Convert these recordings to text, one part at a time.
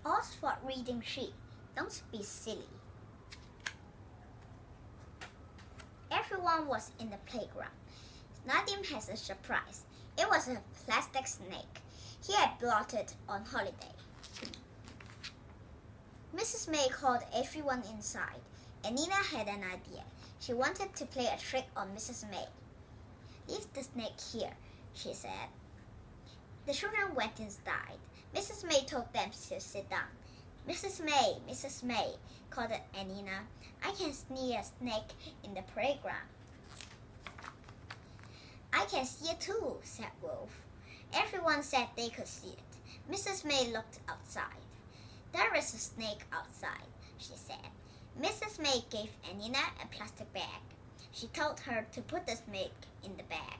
Oxford reading sheet. Don't be silly. Everyone was in the playground. Nadim has a surprise. It was a plastic snake he had brought it on holiday. Mrs. May called everyone inside, and Nina had an idea. She wanted to play a trick on Mrs. May. "Leave the snake here," she said. The children went inside. Mrs. May told them to sit down. Mrs. May, called Anina. "I can see a snake in the playground." "I can see it too," said Wolf. Everyone said they could see it. Mrs. May looked outside. "There is a snake outside," she said. Mrs. May gave Anina a plastic bag. She told her to put the snake in the bag.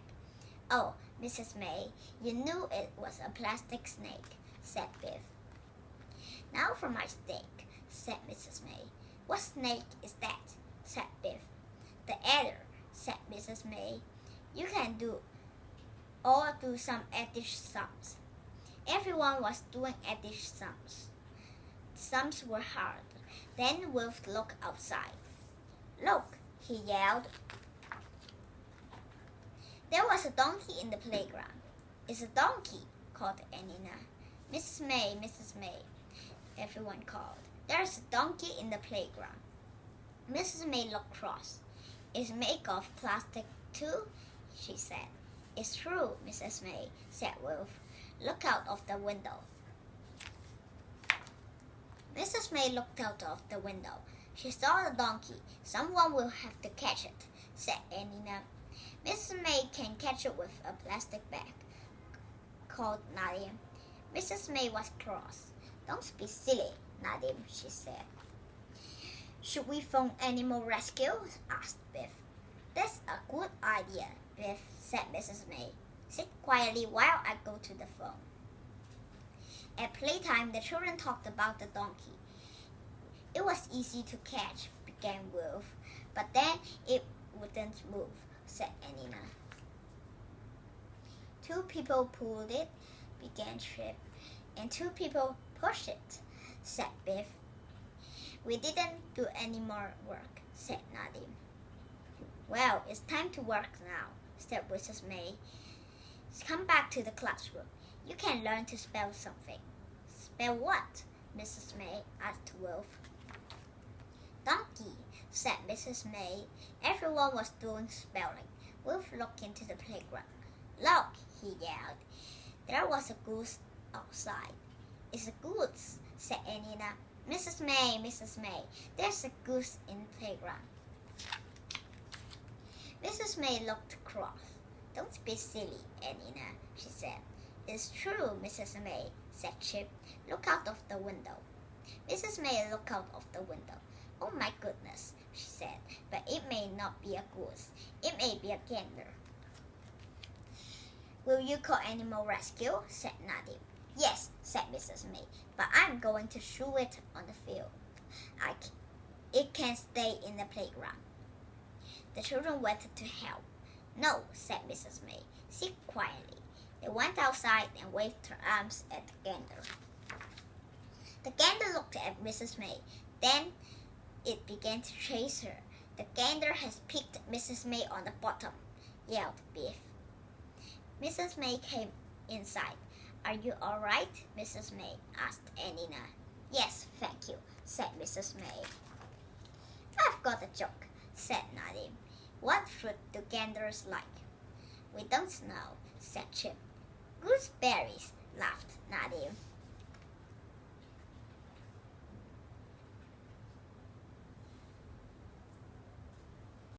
"Oh, Mrs. May, you knew it was a plastic snake," said Biff. "Now for my steak," said Mrs. May. "What snake is that?" said Biff. "The adder," said Mrs. May. "You can do some Yiddish sums." Everyone was doing Yiddish sums. Sums were hard. Then Wolf looked outside. "Look," he yelled. There was a donkey in the playground. "It's a donkey," called Anina. Mrs. May, everyone called. "There's a donkey in the playground." Mrs. May looked cross. "It's made of plastic too," she said. "It's true, Mrs. May," said Wolf. "Look out of the window." Mrs. May looked out of the window. She saw the donkey. "Someone will have to catch it," said Anina. "Mrs. May can catch it with a plastic bag," called Nadim. Mrs. May was cross. "Don't be silly, Nadim," she said. "Should we phone animal rescue?" asked Biff. "That's a good idea, Biff," said Mrs. May. "Sit quietly while I go to the phone." At playtime, the children talked about the donkey. "It was easy to catch," began Wolf, "but then it wouldn't move," said Anina. "Two people pulled it," began Chip, "and two people pushed it," said Biff. "We didn't do any more work," said Nadim. "Well, it's time to work now," said Mrs. May. "Come back to the classroom. You can learn to spell something." "Spell what?" Mrs. May asked Wolf. "Donkey," said Mrs. May. Everyone was doing spelling. Wolf looked into the playground. "Look," he yelled. There was a goose outside. "It's a goose," said Anina. Mrs. May, there's a goose in the playground." Mrs. May looked cross. "Don't be silly, Anina," she said. "It's true, Mrs. May," said Chip. "Look out of the window." Mrs. May looked out of the window. "Oh my goodness," she said, "but it may not be a goose. It may be a gander." "Will you call animal rescue?" said Nadim. "Yes," said Mrs. May, "but I'm going to shoo it on the field. It can stay in the playground." The children wanted to help. "No," said Mrs. May. "Sit quietly." They went outside and waved their arms at the gander. The gander looked at Mrs. May. Then it began to chase her. "The gander has picked Mrs. May on the bottom," yelled Biff. Mrs. May came inside. "Are you all right, Mrs. May?" asked Anina. "Yes, thank you," said Mrs. May. "I've got a joke," said Nadim. "What fruit do ganders like?" "We don't know," said Chip. "Gooseberries," laughed Nadim.